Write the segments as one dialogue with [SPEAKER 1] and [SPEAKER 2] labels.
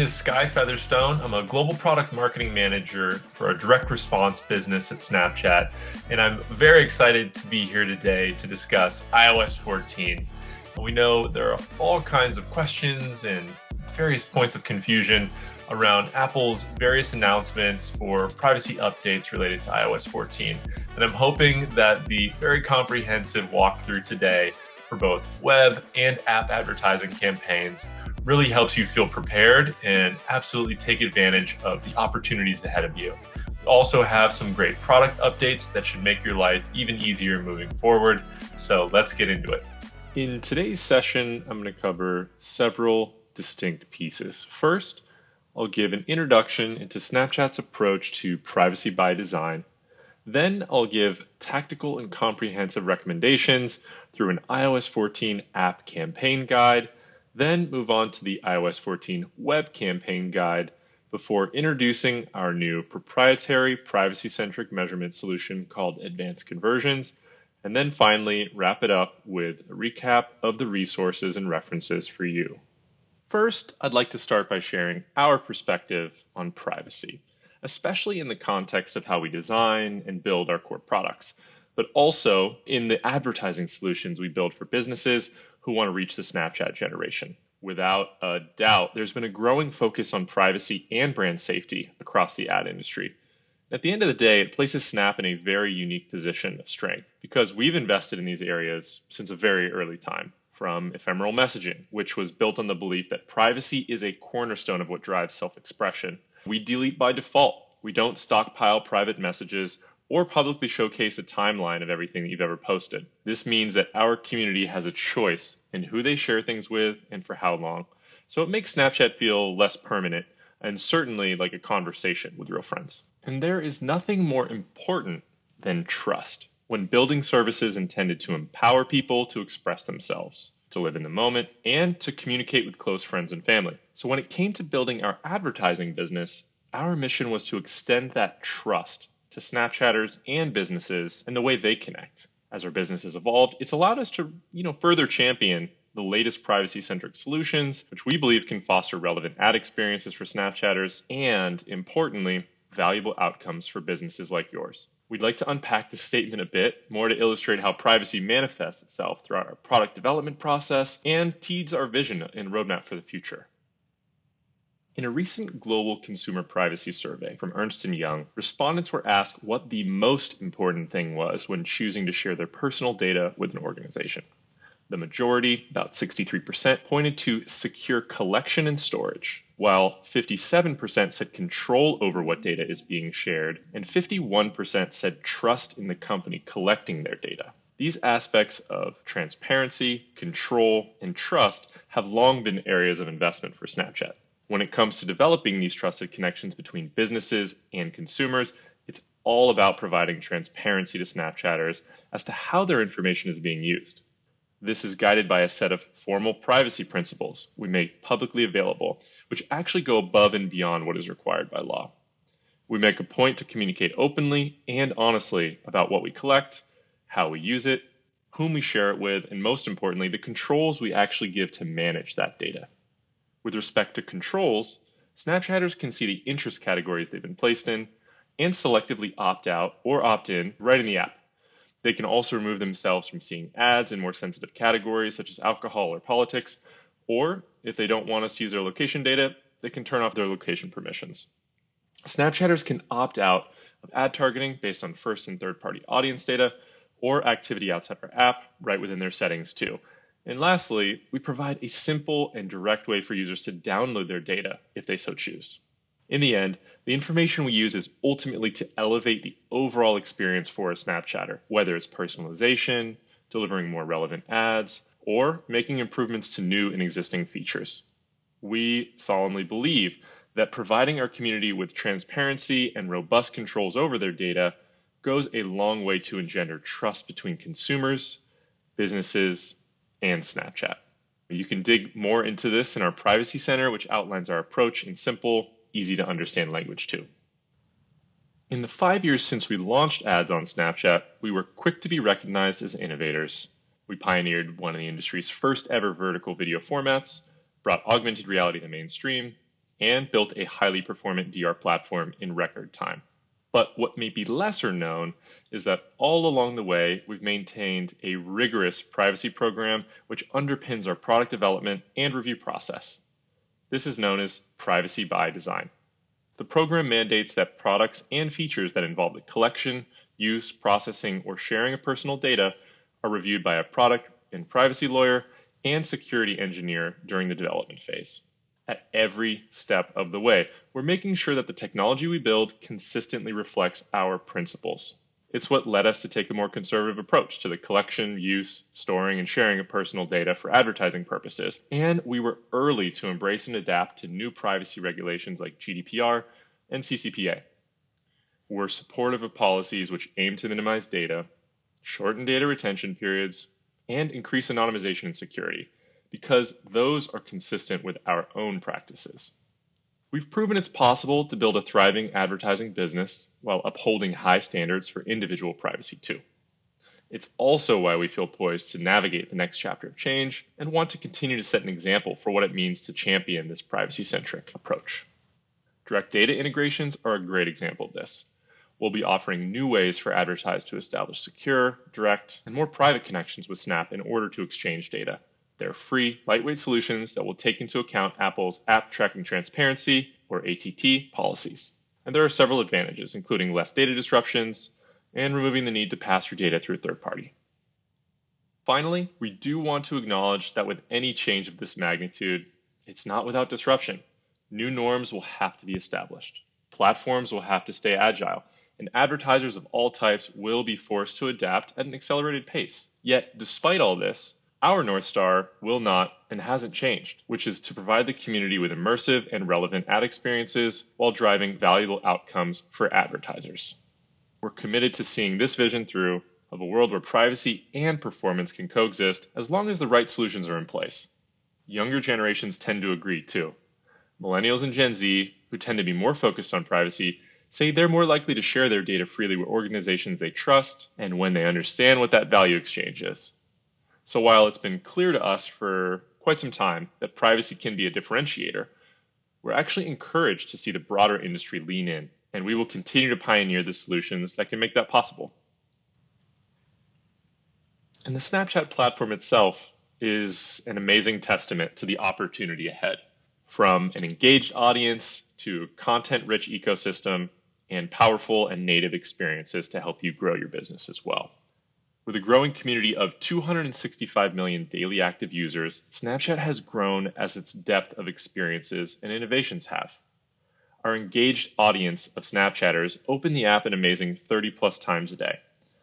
[SPEAKER 1] is Sky Featherstone. I'm a global product marketing manager for a direct response business at Snapchat, and I'm very excited to be here today to discuss iOS 14. We know there are all kinds of questions and various points of confusion around Apple's various announcements for privacy updates related to iOS 14. And I'm hoping that the very comprehensive walkthrough today for both web and app advertising campaigns really helps you feel prepared and absolutely take advantage of the opportunities ahead of you. We also have some great product updates that should make your life even easier moving forward. So let's get into it. In today's session, I'm going to cover several distinct pieces. First, I'll give an introduction into Snapchat's approach to privacy by design. Then I'll give tactical and comprehensive recommendations through an iOS 14 app campaign guide, then move on to the iOS 14 web campaign guide before introducing our new proprietary privacy-centric measurement solution called Advanced Conversions, and then finally wrap it up with a recap of the resources and references for you. First, I'd like to start by sharing our perspective on privacy, especially in the context of how we design and build our core products, but also in the advertising solutions we build for businesses who want to reach the Snapchat generation. Without a doubt, there's been a growing focus on privacy and brand safety across the ad industry. At the end of the day, it places Snap in a very unique position of strength because we've invested in these areas since a very early time. From ephemeral messaging, which was built on the belief that privacy is a cornerstone of what drives self-expression. We delete by default. We don't stockpile private messages or publicly showcase a timeline of everything that you've ever posted. This means that our community has a choice in who they share things with and for how long. So it makes Snapchat feel less permanent and certainly like a conversation with real friends. And there is nothing more important than trust when building services intended to empower people to express themselves, to live in the moment, and to communicate with close friends and family. So when it came to building our advertising business, our mission was to extend that trust to Snapchatters and businesses and the way they connect. As our business has evolved, it's allowed us to, further champion the latest privacy-centric solutions, which we believe can foster relevant ad experiences for Snapchatters and, importantly, valuable outcomes for businesses like yours. We'd like to unpack this statement a bit more to illustrate how privacy manifests itself throughout our product development process and teases our vision and roadmap for the future. In a recent global consumer privacy survey from Ernst & Young, respondents were asked what the most important thing was when choosing to share their personal data with an organization. The majority, about 63%, pointed to secure collection and storage, while 57% said control over what data is being shared, and 51% said trust in the company collecting their data. These aspects of transparency, control, and trust have long been areas of investment for Snapchat. When it comes to developing these trusted connections between businesses and consumers, it's all about providing transparency to Snapchatters as to how their information is being used. This is guided by a set of formal privacy principles we make publicly available, which actually go above and beyond what is required by law. We make a point to communicate openly and honestly about what we collect, how we use it, whom we share it with, and most importantly, the controls we actually give to manage that data. With respect to controls, Snapchatters can see the interest categories they've been placed in and selectively opt out or opt in right in the app. They can also remove themselves from seeing ads in more sensitive categories such as alcohol or politics, or if they don't want us to use their location data, they can turn off their location permissions. Snapchatters can opt out of ad targeting based on first and third-party audience data or activity outside our app right within their settings too. And lastly, we provide a simple and direct way for users to download their data if they so choose. In the end, the information we use is ultimately to elevate the overall experience for a Snapchatter, whether it's personalization, delivering more relevant ads, or making improvements to new and existing features. We solemnly believe that providing our community with transparency and robust controls over their data goes a long way to engender trust between consumers, businesses, and Snapchat. You can dig more into this in our Privacy Center, which outlines our approach in simple, easy to understand language too. In the 5 years since we launched ads on Snapchat, we were quick to be recognized as innovators. We pioneered one of the industry's first ever vertical video formats, brought augmented reality to mainstream, and built a highly performant DR platform in record time. But what may be lesser known is that all along the way, we've maintained a rigorous privacy program which underpins our product development and review process. This is known as privacy by design. The program mandates that products and features that involve the collection, use, processing, or sharing of personal data are reviewed by a product and privacy lawyer and security engineer during the development phase. At every step of the way, we're making sure that the technology we build consistently reflects our principles. It's what led us to take a more conservative approach to the collection, use, storing, and sharing of personal data for advertising purposes. And we were early to embrace and adapt to new privacy regulations like GDPR and CCPA. We're supportive of policies which aim to minimize data, shorten data retention periods, and increase anonymization and security, because those are consistent with our own practices. We've proven it's possible to build a thriving advertising business while upholding high standards for individual privacy too. It's also why we feel poised to navigate the next chapter of change and want to continue to set an example for what it means to champion this privacy-centric approach. Direct data integrations are a great example of this. We'll be offering new ways for advertisers to establish secure, direct, and more private connections with Snap in order to exchange data. They're free, lightweight solutions that will take into account Apple's App Tracking Transparency, or ATT, policies. And there are several advantages, including less data disruptions and removing the need to pass your data through a third party. Finally, we do want to acknowledge that with any change of this magnitude, it's not without disruption. New norms will have to be established. Platforms will have to stay agile, and advertisers of all types will be forced to adapt at an accelerated pace. Yet, despite all this, our North Star will not and hasn't changed, which is to provide the community with immersive and relevant ad experiences while driving valuable outcomes for advertisers. We're committed to seeing this vision through of a world where privacy and performance can coexist as long as the right solutions are in place. Younger generations tend to agree too. Millennials and Gen Z, who tend to be more focused on privacy, say they're more likely to share their data freely with organizations they trust and when they understand what that value exchange is. So while it's been clear to us for quite some time that privacy can be a differentiator, we're actually encouraged to see the broader industry lean in, and we will continue to pioneer the solutions that can make that possible. And the Snapchat platform itself is an amazing testament to the opportunity ahead, from an engaged audience to a content-rich ecosystem and powerful and native experiences to help you grow your business as well. With a growing community of 265 million daily active users, Snapchat has grown as its depth of experiences and innovations have. Our engaged audience of Snapchatters open the app an amazing 30 plus times a day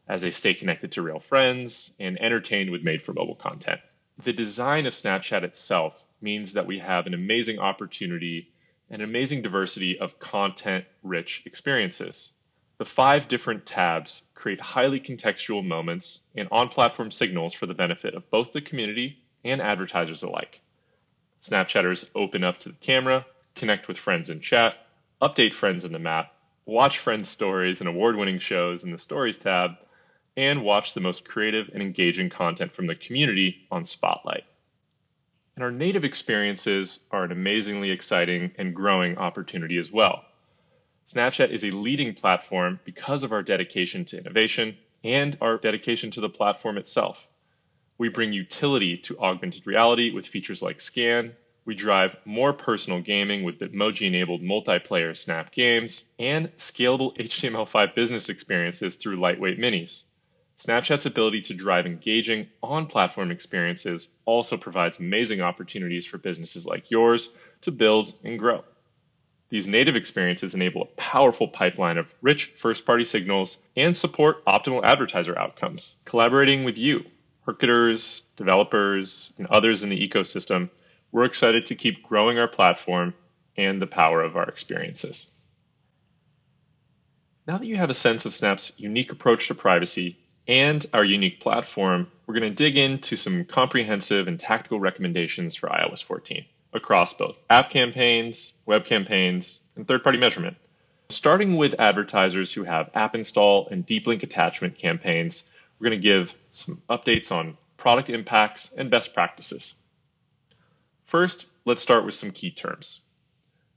[SPEAKER 1] as they stay connected to real friends and entertained with made-for-mobile content. The design of Snapchat itself means that we have an amazing opportunity and an amazing diversity of content-rich experiences. The 5 different tabs create highly contextual moments and on-platform signals for the benefit of both the community and advertisers alike. Snapchatters open up to the camera, connect with friends in chat, update friends in the map, watch friends' stories and award-winning shows in the Stories tab, and watch the most creative and engaging content from the community on Spotlight. And our native experiences are an amazingly exciting and growing opportunity as well. Snapchat is a leading platform because of our dedication to innovation and our dedication to the platform itself. We bring utility to augmented reality with features like Scan. We drive more personal gaming with emoji-enabled multiplayer Snap games and scalable HTML5 business experiences through lightweight minis. Snapchat's ability to drive engaging on-platform experiences also provides amazing opportunities for businesses like yours to build and grow. These native experiences enable a powerful pipeline of rich first-party signals and support optimal advertiser outcomes. Collaborating with you, marketers, developers, and others in the ecosystem, we're excited to keep growing our platform and the power of our experiences. Now that you have a sense of Snap's unique approach to privacy and our unique platform, we're going to dig into some comprehensive and tactical recommendations for iOS 14 across both app campaigns, web campaigns, and third-party measurement. Starting with advertisers who have app install and deep link attachment campaigns, we're going to give some updates on product impacts and best practices. First, let's start with some key terms.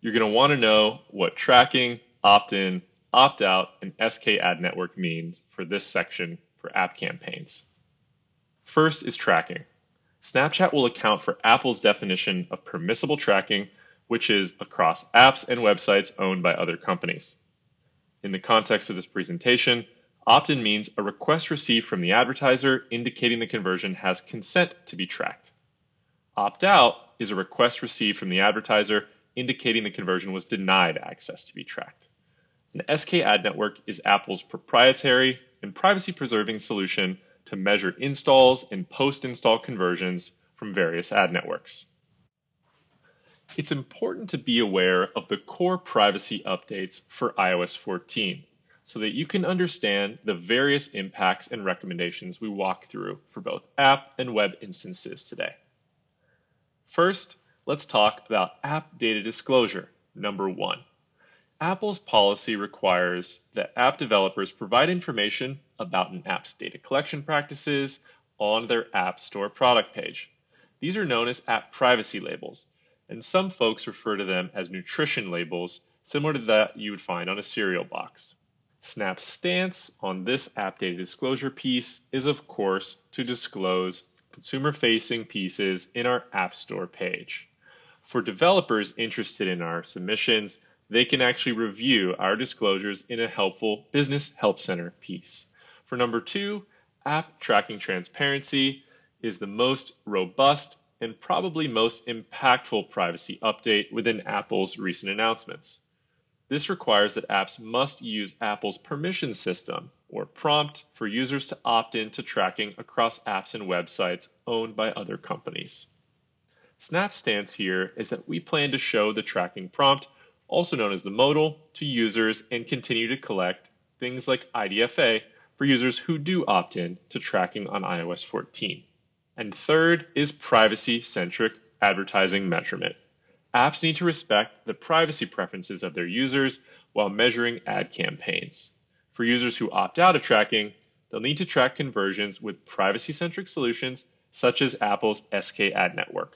[SPEAKER 1] You're going to want to know what tracking, opt-in, opt-out, and SKAdNetwork means for this section for app campaigns. First is tracking. Snapchat will account for Apple's definition of permissible tracking, which is across apps and websites owned by other companies. In the context of this presentation, opt-in means a request received from the advertiser indicating the conversion has consent to be tracked. Opt-out is a request received from the advertiser indicating the conversion was denied access to be tracked. An SKAdNetwork is Apple's proprietary and privacy-preserving solution to measure installs and post-install conversions from various ad networks. It's important to be aware of the core privacy updates for iOS 14 so that you can understand the various impacts and recommendations we walk through for both app and web instances today. First, let's talk about app data disclosure, number 1. Apple's policy requires that app developers provide information about an app's data collection practices on their App Store product page. These are known as app privacy labels, and some folks refer to them as nutrition labels, similar to that you would find on a cereal box. Snap's stance on this app data disclosure piece is, of course, to disclose consumer-facing pieces in our App Store page. For developers interested in our submissions, they can actually review our disclosures in a helpful Business Help Center piece. For number 2, app tracking transparency is the most robust and probably most impactful privacy update within Apple's recent announcements. This requires that apps must use Apple's permission system, or prompt, for users to opt in to tracking across apps and websites owned by other companies. Snap's stance here is that we plan to show the tracking prompt, also known as the modal, to users and continue to collect things like IDFA for users who do opt in to tracking on iOS 14. And third is privacy-centric advertising measurement. Apps need to respect the privacy preferences of their users while measuring ad campaigns. For users who opt out of tracking, they'll need to track conversions with privacy-centric solutions such as Apple's SKAdNetwork.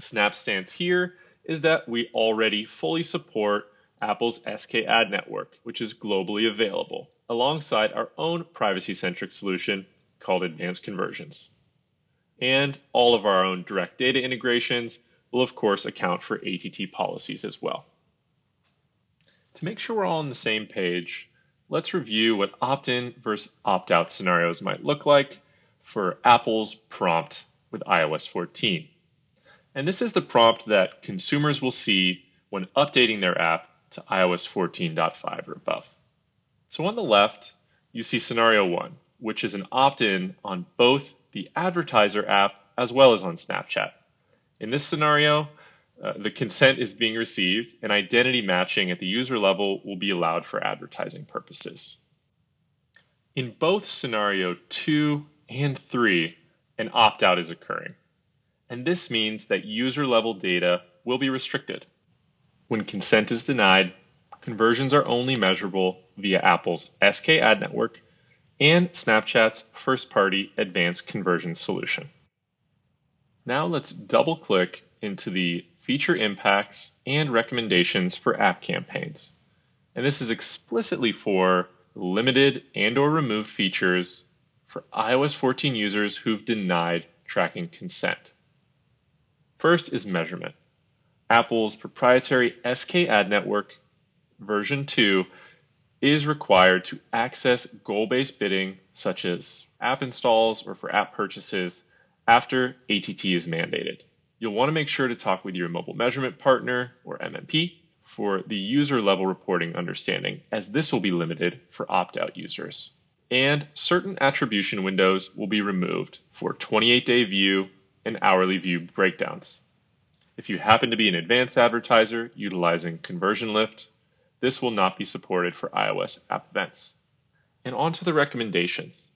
[SPEAKER 1] Snap's stance here is that we already fully support Apple's SKAdNetwork, which is globally available, alongside our own privacy-centric solution called Advanced Conversions. And all of our own direct data integrations will of course account for ATT policies as well. To make sure we're all on the same page, let's review what opt-in versus opt-out scenarios might look like for Apple's prompt with iOS 14. And this is the prompt that consumers will see when updating their app to iOS 14.5 or above. So on the left, you see scenario 1, which is an opt-in on both the advertiser app as well as on Snapchat. In this scenario, the consent is being received and identity matching at the user level will be allowed for advertising purposes. In both scenario 2 and 3, an opt-out is occurring. And this means that user level data will be restricted. When consent is denied, conversions are only measurable via Apple's SKAdNetwork and Snapchat's first-party advanced conversion solution. Now let's double-click into the feature impacts and recommendations for app campaigns. And this is explicitly for limited and/or removed features for iOS 14 users who've denied tracking consent. First is measurement. Apple's proprietary SKAdNetwork version 2 is required to access goal-based bidding, such as app installs or for app purchases, after ATT is mandated. You'll want to make sure to talk with your mobile measurement partner, or MMP, for the user-level reporting understanding, as this will be limited for opt-out users. And certain attribution windows will be removed for 28-day view and hourly view breakdowns. If you happen to be an advanced advertiser utilizing conversion lift, this will not be supported for iOS app events. And on to the recommendations.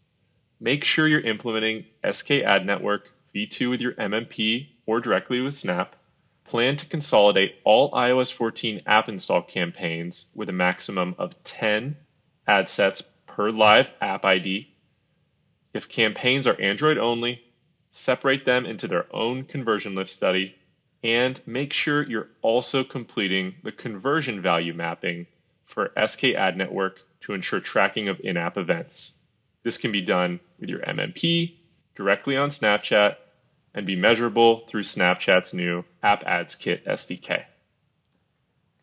[SPEAKER 1] Make sure you're implementing SKAdNetwork v2 with your MMP or directly with Snap. Plan to consolidate all iOS 14 app install campaigns with a maximum of 10 ad sets per live app ID. If campaigns are Android only, separate them into their own conversion lift study. And make sure you're also completing the conversion value mapping for SKAdNetwork to ensure tracking of in-app events. This can be done with your MMP, directly on Snapchat, and be measurable through Snapchat's new App Ads Kit SDK.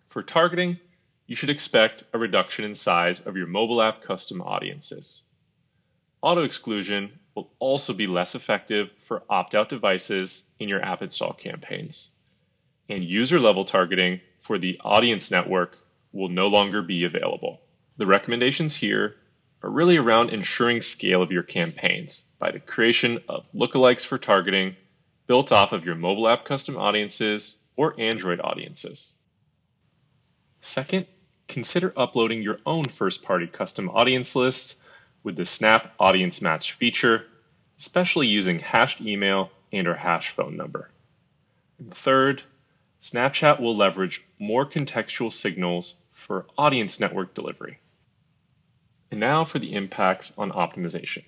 [SPEAKER 1] For targeting, you should expect a reduction in size of your mobile app custom audiences. Auto exclusion will also be less effective for opt-out devices in your app install campaigns. And user-level targeting for the audience network will no longer be available. The recommendations here are really around ensuring scale of your campaigns by the creation of lookalikes for targeting built off of your mobile app custom audiences or Android audiences. Second, consider uploading your own first-party custom audience lists with the Snap Audience Match feature, especially using hashed email and/or hash phone number. And third, Snapchat will leverage more contextual signals for audience network delivery. And now for the impacts on optimization.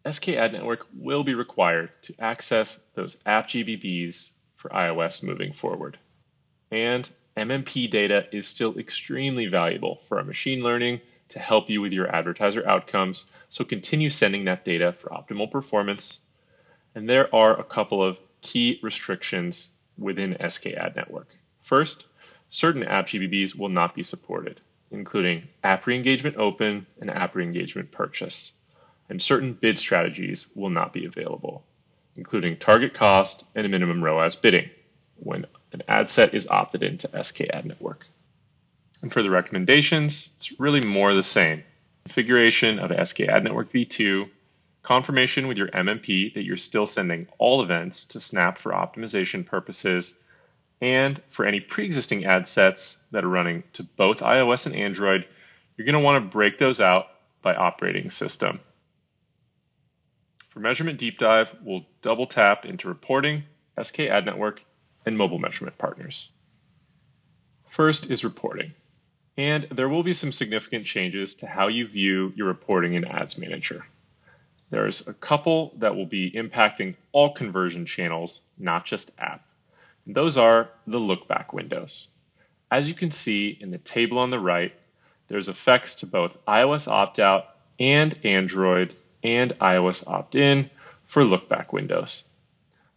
[SPEAKER 1] SKAdNetwork will be required to access those app GBBs for iOS moving forward. And MMP data is still extremely valuable for our machine learning to help you with your advertiser outcomes, so continue sending that data for optimal performance. And there are a couple of key restrictions within SKAdNetwork. First, certain app GBBs will not be supported, including app re-engagement open and app re-engagement purchase. And certain bid strategies will not be available, including target cost and minimum ROAS bidding when an ad set is opted into SKAdNetwork. And for the recommendations, it's really more the same. Configuration of SKAdNetwork v2, confirmation with your MMP that you're still sending all events to Snap for optimization purposes, and for any pre-existing ad sets that are running to both iOS and Android, you're going to want to break those out by operating system. For measurement deep dive, we'll double tap into reporting, SKAdNetwork, and mobile measurement partners. First is reporting. And there will be some significant changes to how you view your reporting in Ads Manager. There's a couple that will be impacting all conversion channels, not just app. And those are the look-back windows. As you can see in the table on the right, there's effects to both iOS opt-out and Android and iOS opt-in for look-back windows.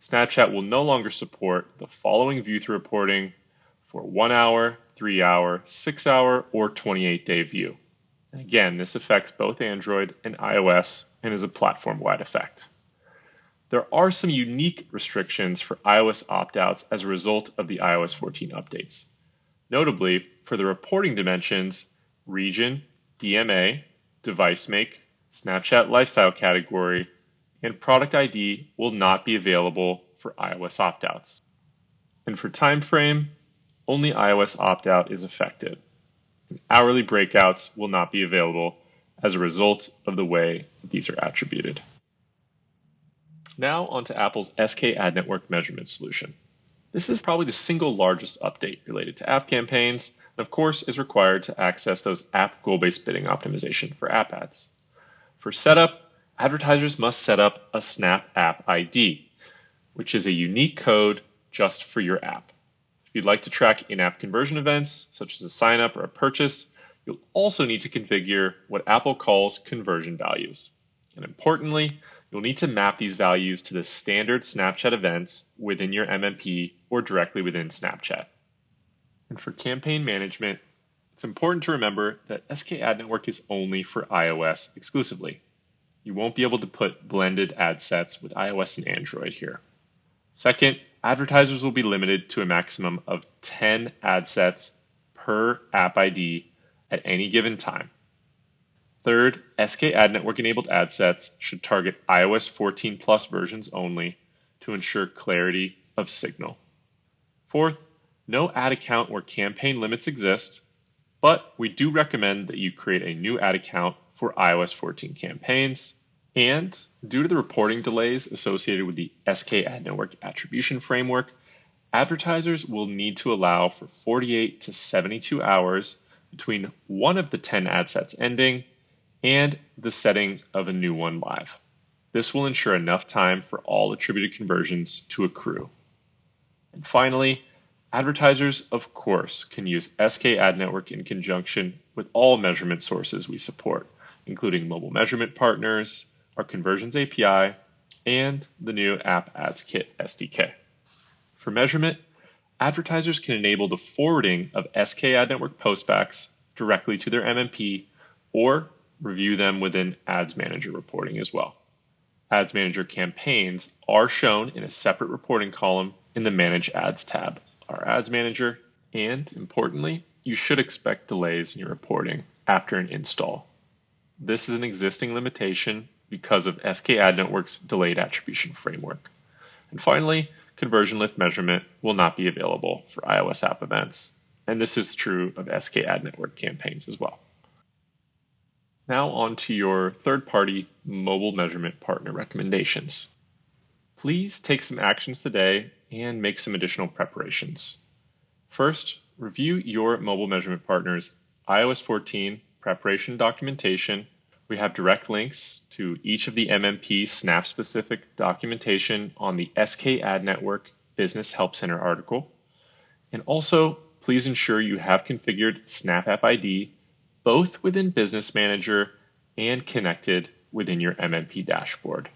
[SPEAKER 1] Snapchat will no longer support the following view-through reporting for 1 hour, 3 hour, 6 hour, or 28-day view. And again, this affects both Android and iOS and is a platform-wide effect. There are some unique restrictions for iOS opt-outs as a result of the iOS 14 updates. Notably, for the reporting dimensions, region, DMA, device make, Snapchat lifestyle category, and product ID will not be available for iOS opt-outs. And for time frame, only iOS opt-out is affected. And hourly breakouts will not be available as a result of the way these are attributed. Now onto Apple's SKAdNetwork measurement solution. This is probably the single largest update related to app campaigns, and of course is required to access those app goal-based bidding optimization for app ads. For setup, advertisers must set up a Snap App ID, which is a unique code just for your app. If you'd like to track in-app conversion events, such as a sign-up or a purchase, you'll also need to configure what Apple calls conversion values. And importantly, you'll need to map these values to the standard Snapchat events within your MMP or directly within Snapchat. And for campaign management, it's important to remember that SKAdNetwork is only for iOS exclusively. You won't be able to put blended ad sets with iOS and Android here. Second, advertisers will be limited to a maximum of 10 ad sets per app ID at any given time. Third, SKAdNetwork enabled ad sets should target iOS 14 Plus versions only to ensure clarity of signal. Fourth, no ad account where campaign limits exist, but we do recommend that you create a new ad account for iOS 14 campaigns. And due to the reporting delays associated with the SKAdNetwork attribution framework, advertisers will need to allow for 48 to 72 hours between one of the 10 ad sets ending and the setting of a new one live. This will ensure enough time for all attributed conversions to accrue. And finally, advertisers, of course, can use SKAdNetwork in conjunction with all measurement sources we support, including mobile measurement partners, our Conversions API, and the new App Ads Kit SDK. For measurement, advertisers can enable the forwarding of SKAdNetwork postbacks directly to their MMP or review them within Ads Manager reporting as well. Ads Manager campaigns are shown in a separate reporting column in the Manage Ads tab, our Ads Manager, and importantly, you should expect delays in your reporting after an install. This is an existing limitation because of SKAdNetwork's delayed attribution framework. And finally, conversion lift measurement will not be available for iOS app events, and this is true of SKAdNetwork campaigns as well. Now on to your third-party mobile measurement partner recommendations. Please take some actions today and make some additional preparations. First, review your mobile measurement partner's iOS 14 preparation documentation. We have direct links to each of the MMP Snap-specific documentation on the SKAdNetwork Business Help Center article. And also, please ensure you have configured Snap App ID both within Business Manager and connected within your MMP dashboard.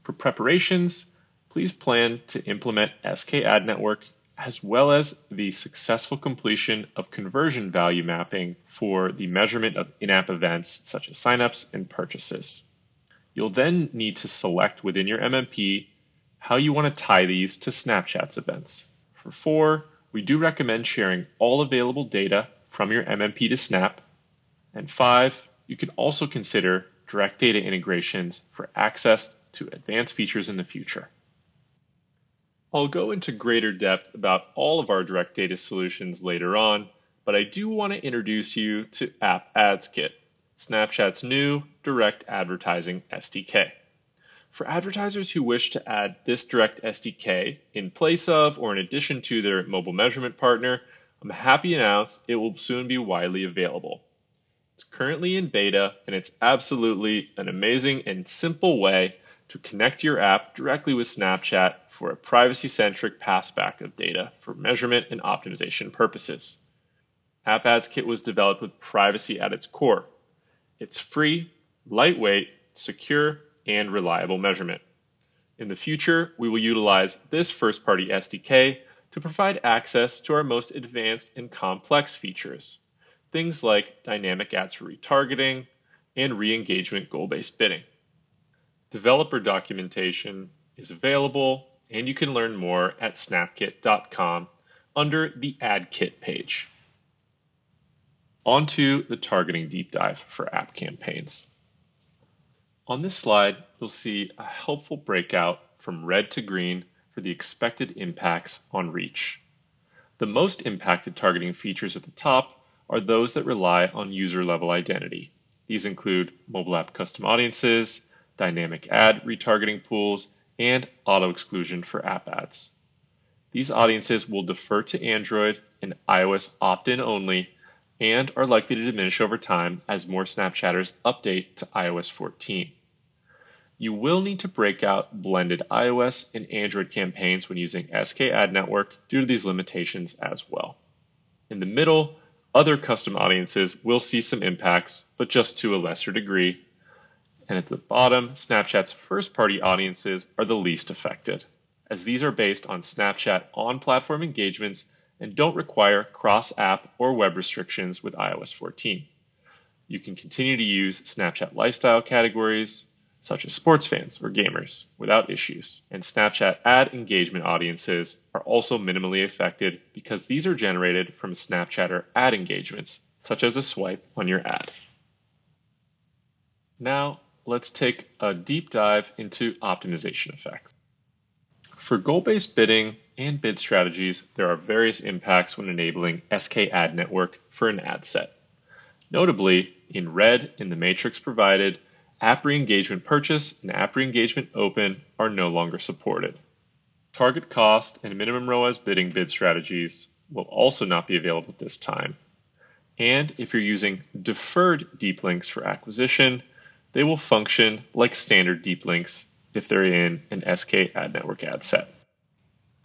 [SPEAKER 1] For preparations, please plan to implement SKAdNetwork as well as the successful completion of conversion value mapping for the measurement of in-app events such as signups and purchases. You'll then need to select within your MMP how you want to tie these to Snapchat's events. For 4, we do recommend sharing all available data from your MMP to Snap. And 5, you can also consider direct data integrations for access to advanced features in the future. I'll go into greater depth about all of our direct data solutions later on, but I do want to introduce you to App Ads Kit, Snapchat's new direct advertising SDK. For advertisers who wish to add this direct SDK in place of or in addition to their mobile measurement partner, I'm happy to announce it will soon be widely available. It's currently in beta, and it's absolutely an amazing and simple way to connect your app directly with Snapchat for a privacy-centric passback of data for measurement and optimization purposes. App Ads Kit was developed with privacy at its core. It's free, lightweight, secure, and reliable measurement. In the future, we will utilize this first-party SDK to provide access to our most advanced and complex features, things like dynamic ads for retargeting and re-engagement goal-based bidding. Developer documentation is available, and you can learn more at snapkit.com under the Ad Kit page. On to the targeting deep dive for app campaigns. On this slide, you'll see a helpful breakout from red to green for the expected impacts on reach. The most impacted targeting features at the top are those that rely on user-level identity. These include mobile app custom audiences, dynamic ad retargeting pools, and auto-exclusion for app ads. These audiences will defer to Android and iOS opt-in only and are likely to diminish over time as more Snapchatters update to iOS 14. You will need to break out blended iOS and Android campaigns when using SKAdNetwork due to these limitations as well. In the middle, other custom audiences will see some impacts, but just to a lesser degree. And at the bottom, Snapchat's first-party audiences are the least affected, as these are based on Snapchat on-platform engagements and don't require cross-app or web restrictions with iOS 14. You can continue to use Snapchat lifestyle categories, such as sports fans or gamers, without issues. And Snapchat ad engagement audiences are also minimally affected because these are generated from Snapchatter ad engagements, such as a swipe on your ad. Now, let's take a deep dive into optimization effects. For goal-based bidding and bid strategies, there are various impacts when enabling SKAdNetwork for an ad set. Notably, in red in the matrix provided, app re-engagement purchase and app re-engagement open are no longer supported. Target cost and minimum ROAS bidding bid strategies will also not be available at this time. And if you're using deferred deep links for acquisition, they will function like standard deep links if they're in an SKAdNetwork ad set.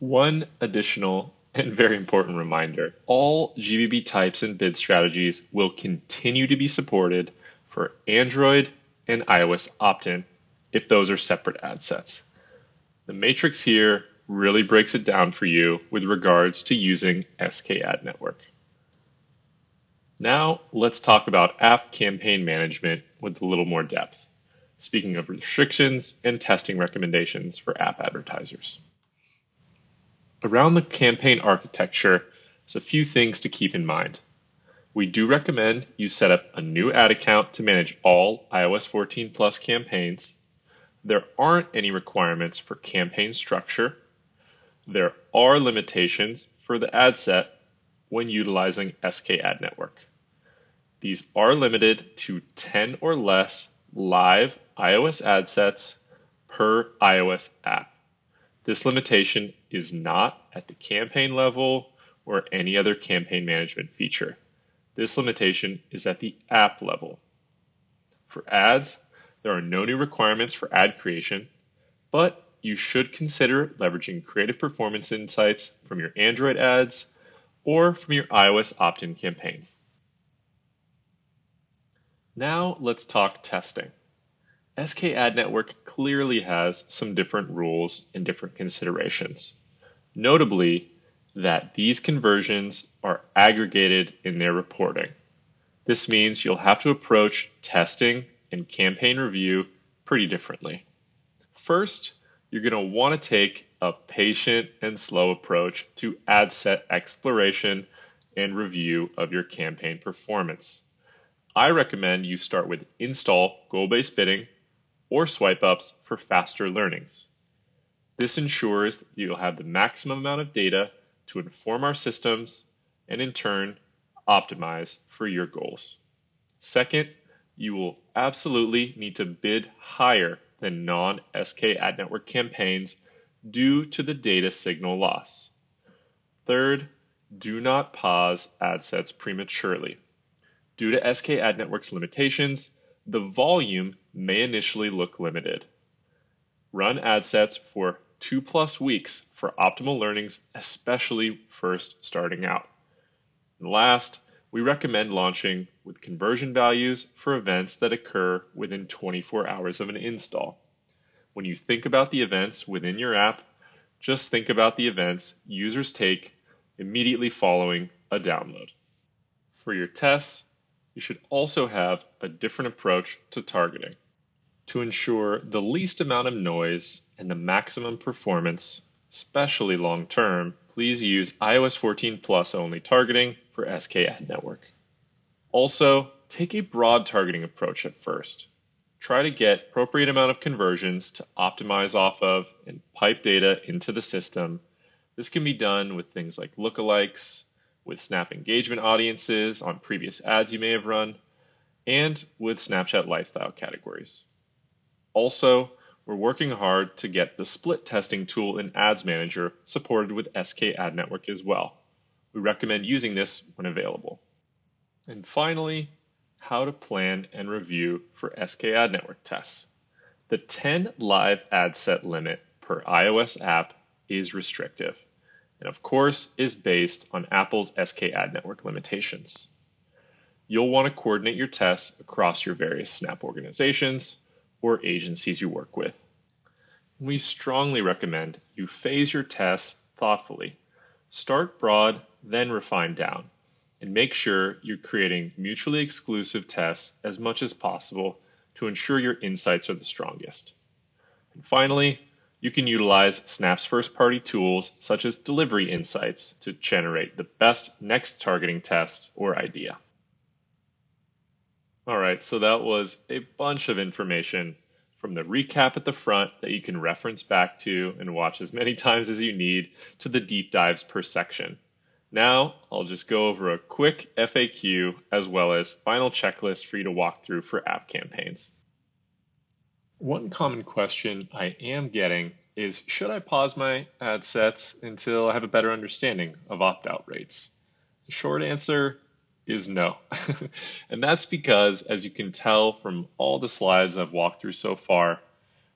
[SPEAKER 1] One additional and very important reminder, all GBB types and bid strategies will continue to be supported for Android and iOS opt-in if those are separate ad sets. The matrix here really breaks it down for you with regards to using SKAdNetwork. Now let's talk about app campaign management with a little more depth, speaking of restrictions and testing recommendations for app advertisers. Around the campaign architecture, there's a few things to keep in mind. We do recommend you set up a new ad account to manage all iOS 14 Plus campaigns. There aren't any requirements for campaign structure. There are limitations for the ad set when utilizing SKAdNetwork. These are limited to 10 or less live iOS ad sets per iOS app. This limitation is not at the campaign level or any other campaign management feature. This limitation is at the app level. For ads, there are no new requirements for ad creation, but you should consider leveraging creative performance insights from your Android ads or from your iOS opt-in campaigns. Now let's talk testing. SKAdNetwork clearly has some different rules and different considerations. Notably, that these conversions are aggregated in their reporting. This means you'll have to approach testing and campaign review pretty differently. First, you're going to want to take a patient and slow approach to ad set exploration and review of your campaign performance. I recommend you start with install goal-based bidding or swipe ups for faster learnings. This ensures that you'll have the maximum amount of data to inform our systems and in turn optimize for your goals. Second, you will absolutely need to bid higher than non-SKAdNetwork campaigns due to the data signal loss. Third, do not pause ad sets prematurely. Due to SKAdNetwork's limitations, the volume may initially look limited. Run ad sets for 2+ weeks for optimal learnings, especially first starting out. And last, we recommend launching with conversion values for events that occur within 24 hours of an install. When you think about the events within your app, just think about the events users take immediately following a download. For your tests, you should also have a different approach to targeting. To ensure the least amount of noise and the maximum performance, especially long term, please use iOS 14 Plus only targeting for SKAdNetwork. Also, take a broad targeting approach at first. Try to get appropriate amount of conversions to optimize off of and pipe data into the system. This can be done with things like lookalikes, with Snap engagement audiences on previous ads you may have run, and with Snapchat lifestyle categories. Also, we're working hard to get the split testing tool in Ads Manager supported with SKAdNetwork as well. We recommend using this when available. And finally, how to plan and review for SKAdNetwork tests. The 10 live ad set limit per iOS app is restrictive, and of course is based on Apple's SKAdNetwork limitations. You'll want to coordinate your tests across your various Snap organizations or agencies you work with. We strongly recommend you phase your tests thoughtfully. Start broad, then refine down, and make sure you're creating mutually exclusive tests as much as possible to ensure your insights are the strongest. And finally, you can utilize Snap's first-party tools such as Delivery Insights to generate the best next targeting test or idea. All right, so that was a bunch of information from the recap at the front that you can reference back to and watch as many times as you need to the deep dives per section. Now, I'll just go over a quick FAQ as well as final checklist for you to walk through for app campaigns. One common question I am getting is, should I pause my ad sets until I have a better understanding of opt-out rates? The short answer is no. And that's because, as you can tell from all the slides I've walked through so far,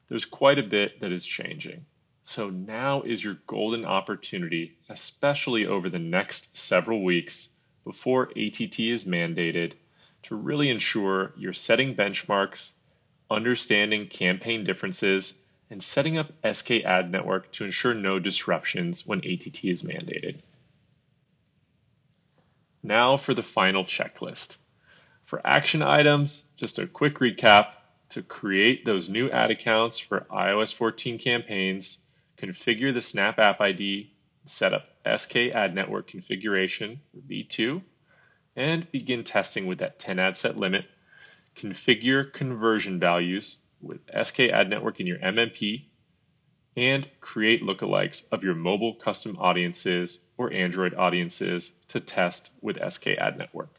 [SPEAKER 1] there's quite a bit that is changing. So now is your golden opportunity, especially over the next several weeks before ATT is mandated, to really ensure you're setting benchmarks, understanding campaign differences, and setting up SKAdNetwork to ensure no disruptions when ATT is mandated. Now for the final checklist. For action items, just a quick recap: to create those new ad accounts for iOS 14 campaigns, configure the Snap App ID, set up SKAdNetwork configuration v2, and begin testing with that 10 ad set limit. Configure conversion values with SKAdNetwork in your MMP, and create lookalikes of your mobile custom audiences or Android audiences to test with SKAdNetwork.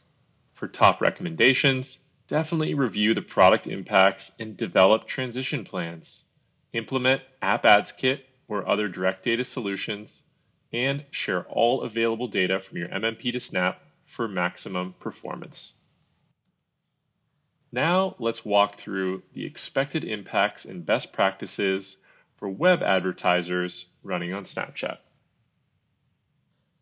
[SPEAKER 1] For top recommendations, definitely review the product impacts and develop transition plans. Implement App Ads Kit or other direct data solutions, and share all available data from your MMP to Snap for maximum performance. Now let's walk through the expected impacts and best practices for web advertisers running on Snapchat.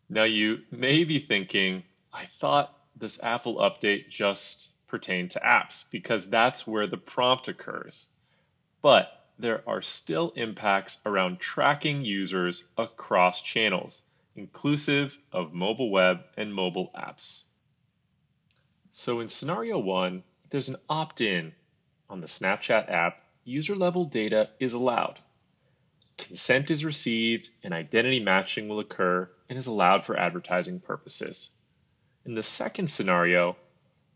[SPEAKER 1] Now you may be thinking, I thought this Apple update just pertained to apps because that's where the prompt occurs. But there are still impacts around tracking users across channels, inclusive of mobile web and mobile apps. So in scenario 1, if there's an opt-in on the Snapchat app, user-level data is allowed. Consent is received and identity matching will occur and is allowed for advertising purposes. In the second scenario,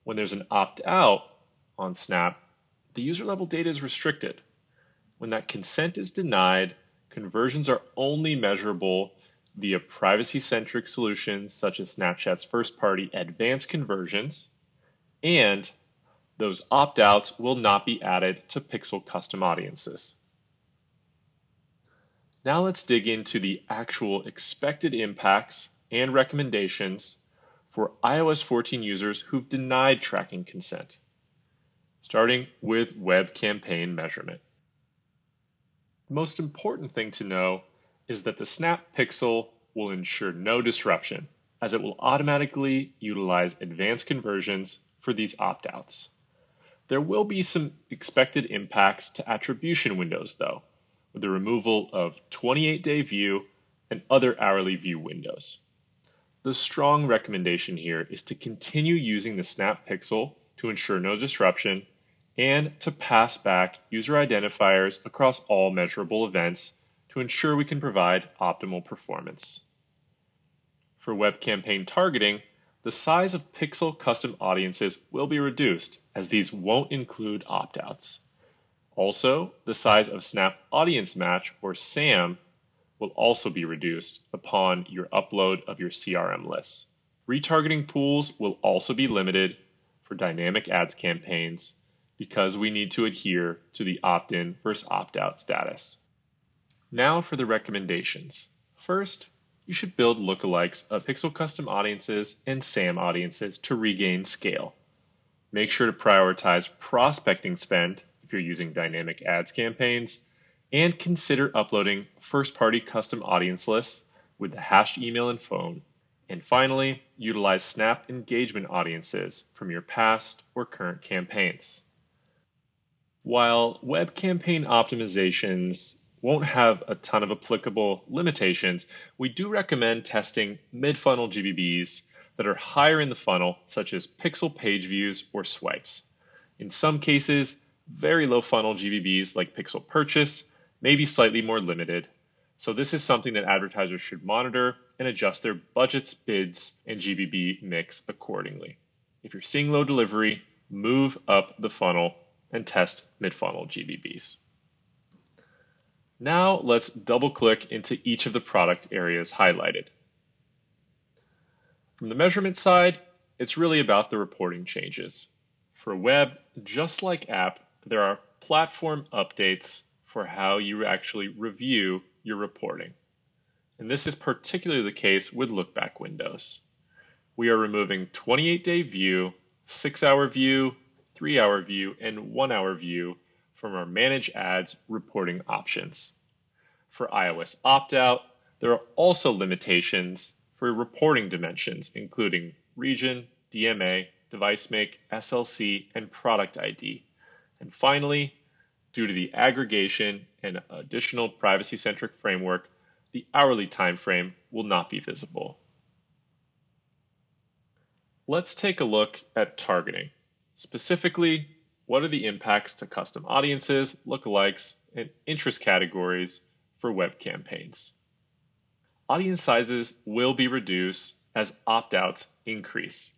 [SPEAKER 1] when there's an opt-out on Snap, the user-level data is restricted. When that consent is denied, conversions are only measurable via privacy-centric solutions such as Snapchat's first-party advanced conversions, and those opt-outs will not be added to Pixel custom audiences. Now let's dig into the actual expected impacts and recommendations for iOS 14 users who've denied tracking consent, starting with web campaign measurement. The most important thing to know is that the Snap Pixel will ensure no disruption, as it will automatically utilize advanced conversions for these opt-outs. There will be some expected impacts to attribution windows, though, with the removal of 28-day view and other hourly view windows. The strong recommendation here is to continue using the Snap Pixel to ensure no disruption and to pass back user identifiers across all measurable events to ensure we can provide optimal performance. For web campaign targeting, the size of Pixel custom audiences will be reduced as these won't include opt-outs. Also, the size of Snap Audience Match, or SAM, will also be reduced upon your upload of your CRM lists. Retargeting pools will also be limited for dynamic ads campaigns because we need to adhere to the opt-in versus opt-out status. Now for the recommendations. First, you should build lookalikes of Pixel custom audiences and SAM audiences to regain scale. Make sure to prioritize prospecting spend if you're using dynamic ads campaigns, and consider uploading first-party custom audience lists with the hashed email and phone. And finally, utilize Snap engagement audiences from your past or current campaigns. While web campaign optimizations won't have a ton of applicable limitations, we do recommend testing mid-funnel GBBs that are higher in the funnel, such as pixel page views or swipes. In some cases, very low funnel GBBs like pixel purchase may be slightly more limited. So this is something that advertisers should monitor and adjust their budgets, bids, and GBB mix accordingly. If you're seeing low delivery, move up the funnel and test mid-funnel GBBs. Now let's double-click into each of the product areas highlighted. From the measurement side, it's really about the reporting changes. For web, just like app, there are platform updates for how you actually review your reporting. And this is particularly the case with look-back windows. We are removing 28-day view, 6-hour view, 3-hour view, and 1-hour view from our Manage Ads reporting options. For iOS opt-out, there are also limitations for reporting dimensions, including region, DMA, device make, SLC, and product ID. And finally, due to the aggregation and additional privacy-centric framework, the hourly time frame will not be visible. Let's take a look at targeting. Specifically, what are the impacts to custom audiences, lookalikes, and interest categories for web campaigns? Audience sizes will be reduced as opt-outs increase.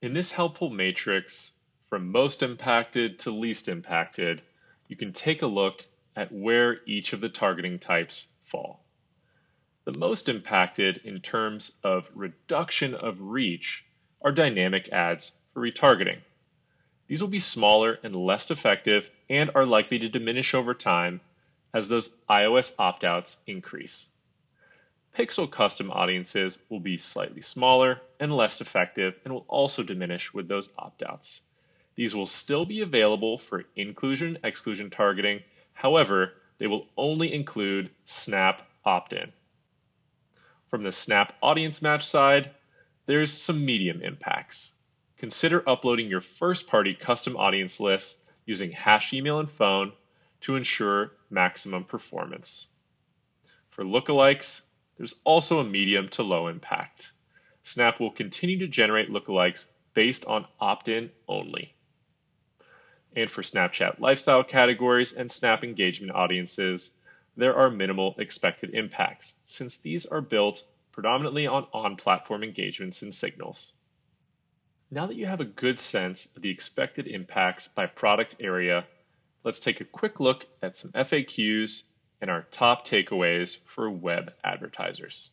[SPEAKER 1] In this helpful matrix, from most impacted to least impacted, you can take a look at where each of the targeting types fall. The most impacted in terms of reduction of reach are dynamic ads for retargeting. These will be smaller and less effective and are likely to diminish over time as those iOS opt-outs increase. Pixel custom audiences will be slightly smaller and less effective and will also diminish with those opt-outs. These will still be available for inclusion-exclusion targeting. However, they will only include Snap opt-in. From the Snap audience match side, there's some medium impacts. Consider uploading your first-party custom audience list using hash email and phone to ensure maximum performance. For lookalikes, there's also a medium to low impact. Snap will continue to generate lookalikes based on opt-in only. And for Snapchat lifestyle categories and Snap engagement audiences, there are minimal expected impacts, since these are built predominantly on on-platform engagements and signals. Now that you have a good sense of the expected impacts by product area, let's take a quick look at some FAQs and our top takeaways for web advertisers.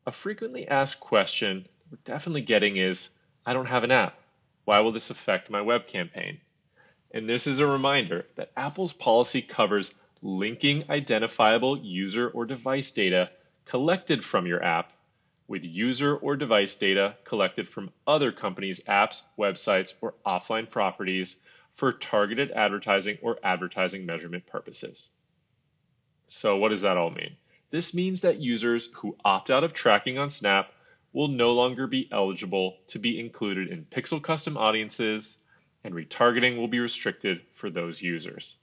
[SPEAKER 1] A frequently asked question we're definitely getting is, I don't have an app. Why will this affect my web campaign? And this is a reminder that Apple's policy covers linking identifiable user or device data collected from your app with user or device data collected from other companies' apps, websites, or offline properties for targeted advertising or advertising measurement purposes. So what does that all mean? This means that users who opt out of tracking on Snap will no longer be eligible to be included in Pixel custom audiences, and retargeting will be restricted for those users.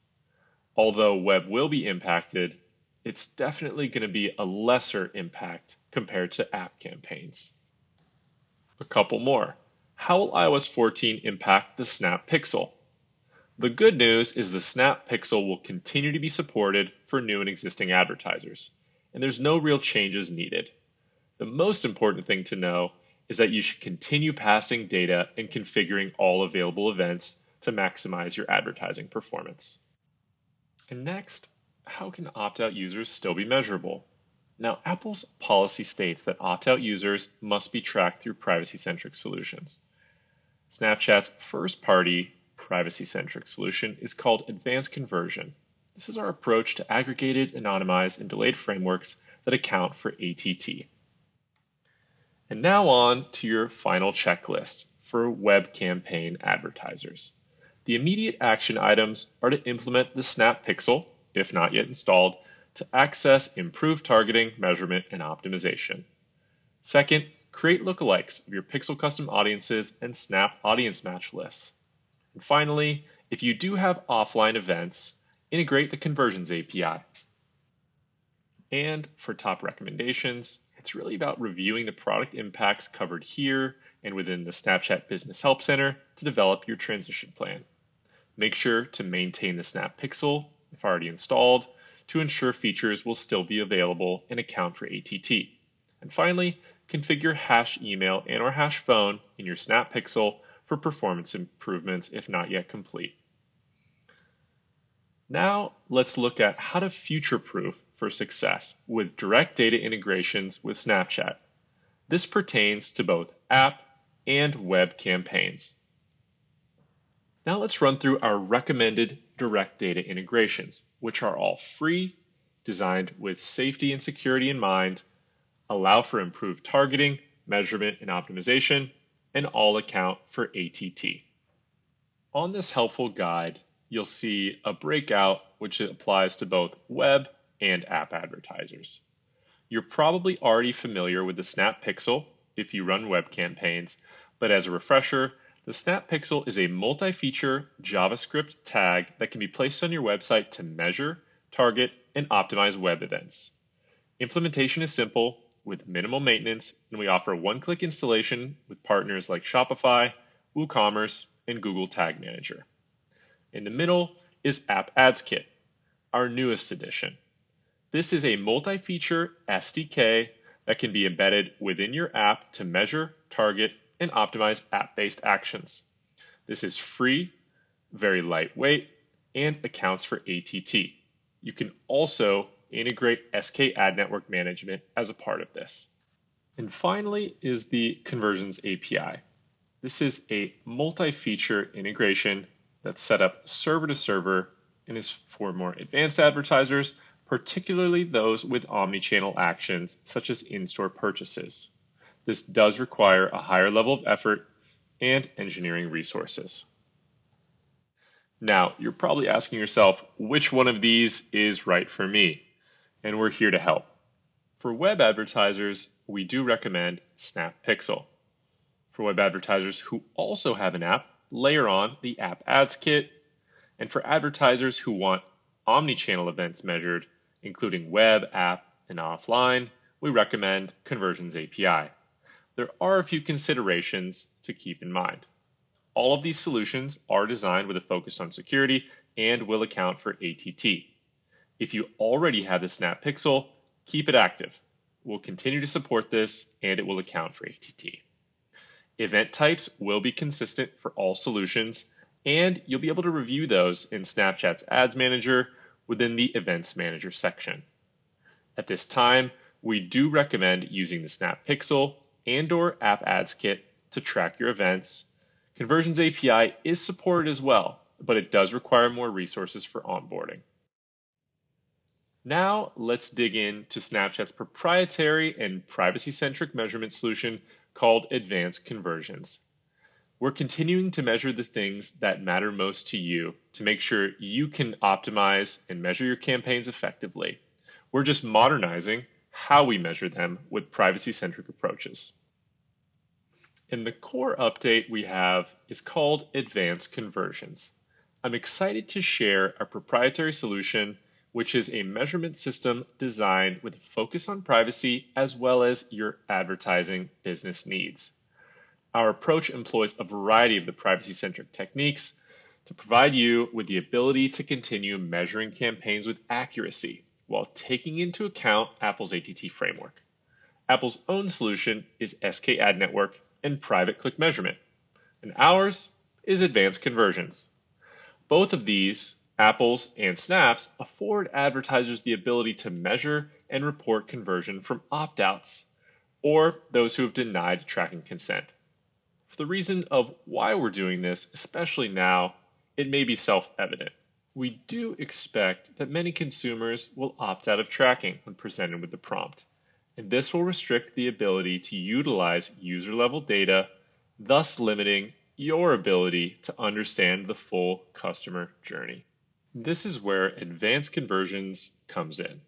[SPEAKER 1] Although web will be impacted, it's definitely going to be a lesser impact compared to app campaigns. A couple more. How will iOS 14 impact the Snap Pixel? The good news is the Snap Pixel will continue to be supported for new and existing advertisers, and there's no real changes needed. The most important thing to know is that you should continue passing data and configuring all available events to maximize your advertising performance. And next, how can opt-out users still be measurable? Now, Apple's policy states that opt-out users must be tracked through privacy-centric solutions. Snapchat's first-party privacy-centric solution is called Advanced Conversion. This is our approach to aggregated, anonymized, and delayed frameworks that account for ATT. And now on to your final checklist for web campaign advertisers. The immediate action items are to implement the Snap Pixel, if not yet installed, to access improved targeting, measurement, and optimization. Second, create lookalikes of your Pixel custom audiences and Snap audience match lists. And finally, if you do have offline events, integrate the Conversions API. And for top recommendations, it's really about reviewing the product impacts covered here and within the Snapchat Business Help Center to develop your transition plan. Make sure to maintain the Snap Pixel, if already installed, to ensure features will still be available and account for ATT. And finally, configure hash email and or hash phone in your Snap Pixel for performance improvements if not yet complete. Now let's look at how to future-proof for success with direct data integrations with Snapchat. This pertains to both app and web campaigns. Now let's run through our recommended direct data integrations, which are all free, designed with safety and security in mind, allow for improved targeting, measurement, and optimization, and all account for ATT. On this helpful guide, you'll see a breakout which applies to both web and app advertisers. You're probably already familiar with the Snap Pixel if you run web campaigns, but as a refresher, the Snap Pixel is a multi-feature JavaScript tag that can be placed on your website to measure, target, and optimize web events. Implementation is simple with minimal maintenance, and we offer one-click installation with partners like Shopify, WooCommerce, and Google Tag Manager. In the middle is App Ads Kit, our newest addition. This is a multi-feature SDK that can be embedded within your app to measure, target, and optimize app-based actions. This is free, very lightweight, and accounts for ATT. You can also integrate SKAdNetwork management as a part of this. And finally is the Conversions API. This is a multi-feature integration that's set up server to server and is for more advanced advertisers, particularly those with omni-channel actions such as in-store purchases. This does require a higher level of effort and engineering resources. Now, you're probably asking yourself, which one of these is right for me? And we're here to help. For web advertisers, we do recommend Snap Pixel. For web advertisers who also have an app, layer on the App Ads Kit. And for advertisers who want omni-channel events measured, including web, app, and offline, we recommend Conversions API. There are a few considerations to keep in mind. All of these solutions are designed with a focus on security and will account for ATT. If you already have the Snap Pixel, keep it active. We'll continue to support this and it will account for ATT. Event types will be consistent for all solutions, and you'll be able to review those in Snapchat's Ads Manager within the Events Manager section. At this time, we do recommend using the Snap Pixel and/or App Ads Kit to track your events. Conversions API is supported as well, but it does require more resources for onboarding. Now let's dig into Snapchat's proprietary and privacy-centric measurement solution called Advanced Conversions. We're continuing to measure the things that matter most to you to make sure you can optimize and measure your campaigns effectively. We're just modernizing how we measure them with privacy-centric approaches. And the core update we have is called Advanced Conversions. I'm excited to share our proprietary solution, which is a measurement system designed with a focus on privacy as well as your advertising business needs. Our approach employs a variety of the privacy-centric techniques to provide you with the ability to continue measuring campaigns with accuracy while taking into account Apple's ATT framework. Apple's own solution is SKAdNetwork and private click measurement, and ours is Advanced Conversions. Both of these, Apple's and Snap's, afford advertisers the ability to measure and report conversion from opt-outs or those who have denied tracking consent. For the reason of why we're doing this, especially now, it may be self-evident. We do expect that many consumers will opt out of tracking when presented with the prompt, and this will restrict the ability to utilize user-level data, thus limiting your ability to understand the full customer journey. This is where Advanced Conversions comes in.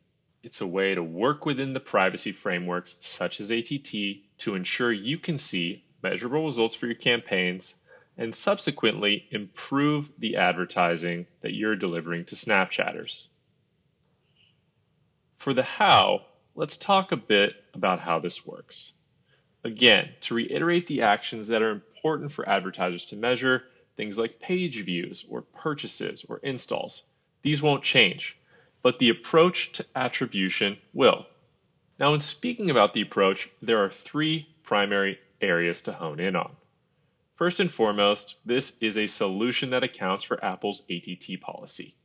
[SPEAKER 1] It's a way to work within the privacy frameworks such as ATT to ensure you can see measurable results for your campaigns and subsequently improve the advertising that you're delivering to Snapchatters. For the how, let's talk a bit about how this works. Again, to reiterate the actions that are important for advertisers to measure, things like page views or purchases or installs, these won't change, but the approach to attribution will. Now, in speaking about the approach, there are three primary areas to hone in on. First and foremost, this is a solution that accounts for Apple's ATT policy.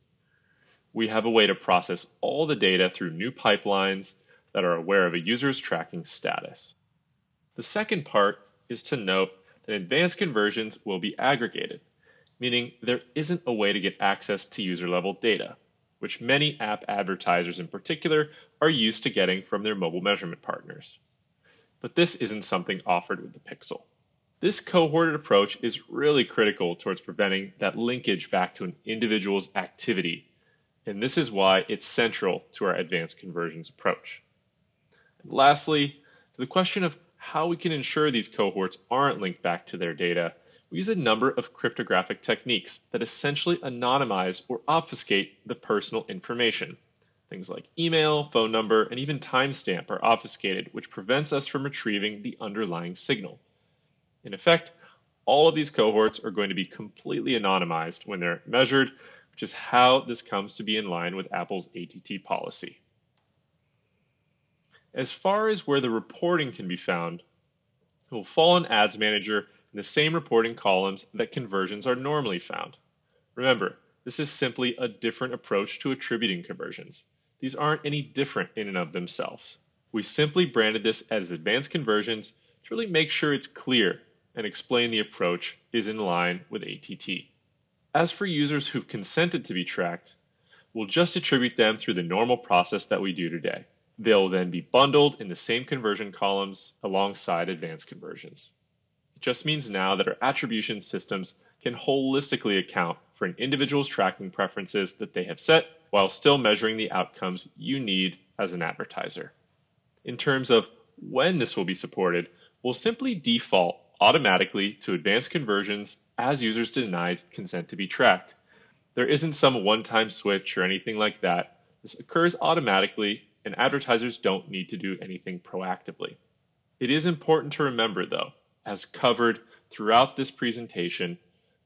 [SPEAKER 1] We have a way to process all the data through new pipelines that are aware of a user's tracking status. The second part is to note that Advanced Conversions will be aggregated, meaning there isn't a way to get access to user-level data, which many app advertisers in particular are used to getting from their mobile measurement partners. But this isn't something offered with the Pixel. This cohorted approach is really critical towards preventing that linkage back to an individual's activity and this is why it's central to our advanced conversions approach. And lastly, to the question of how we can ensure these cohorts aren't linked back to their data, we use a number of cryptographic techniques that essentially anonymize or obfuscate the personal information. Things like email, phone number, and even timestamp are obfuscated, which prevents us from retrieving the underlying signal. In effect, all of these cohorts are going to be completely anonymized when they're measured, which is how this comes to be in line with Apple's ATT policy. As far as where the reporting can be found, it will fall in Ads Manager in the same reporting columns that conversions are normally found. Remember, this is simply a different approach to attributing conversions. These aren't any different in and of themselves. We simply branded this as advanced conversions to really make sure it's clear and explain the approach is in line with ATT. As for users who've consented to be tracked, we'll just attribute them through the normal process that we do today. They'll then be bundled in the same conversion columns alongside advanced conversions. It just means now that our attribution systems can holistically account for an individual's tracking preferences that they have set while still measuring the outcomes you need as an advertiser. In terms of when this will be supported, we'll simply default automatically to advanced conversions as users deny consent to be tracked. There isn't some one-time switch or anything like that. This occurs automatically, and advertisers don't need to do anything proactively. It is important to remember, though, as covered throughout this presentation,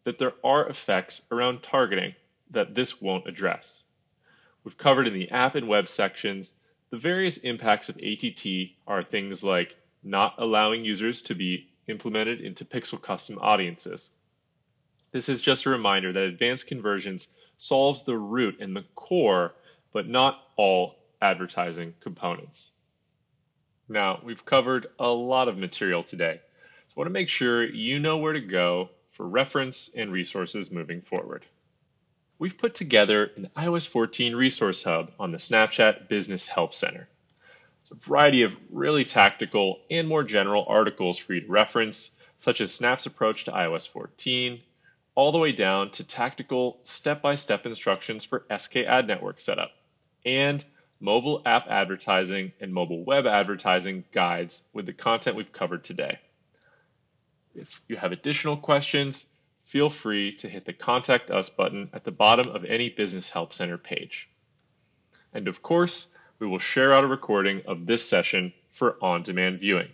[SPEAKER 1] that there are effects around targeting that this won't address. We've covered in the app and web sections the various impacts of ATT are things like not allowing users to be implemented into pixel custom audiences. This is just a reminder that advanced conversions solves the root and the core, but not all advertising components. Now, we've covered a lot of material today, so I want to make sure you know where to go for reference and resources moving forward. We've put together an iOS 14 resource hub on the Snapchat Business Help Center. It's a variety of really tactical and more general articles for you to reference, such as Snap's approach to iOS 14, all the way down to tactical step-by-step instructions for SKAdNetwork setup, and mobile app advertising and mobile web advertising guides with the content we've covered today. If you have additional questions, feel free to hit the Contact Us button at the bottom of any Business Help Center page. And of course, we will share out a recording of this session for on-demand viewing.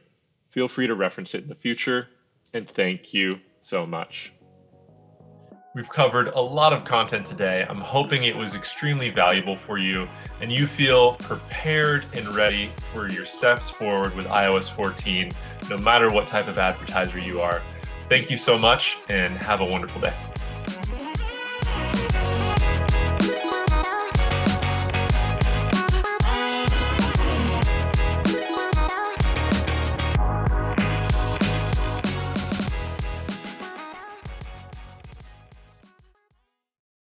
[SPEAKER 1] Feel free to reference it in the future, and thank you so much. We've covered a lot of content today. I'm hoping it was extremely valuable for you and you feel prepared and ready for your steps forward with iOS 14, no matter what type of advertiser you are. Thank you so much and have a wonderful day.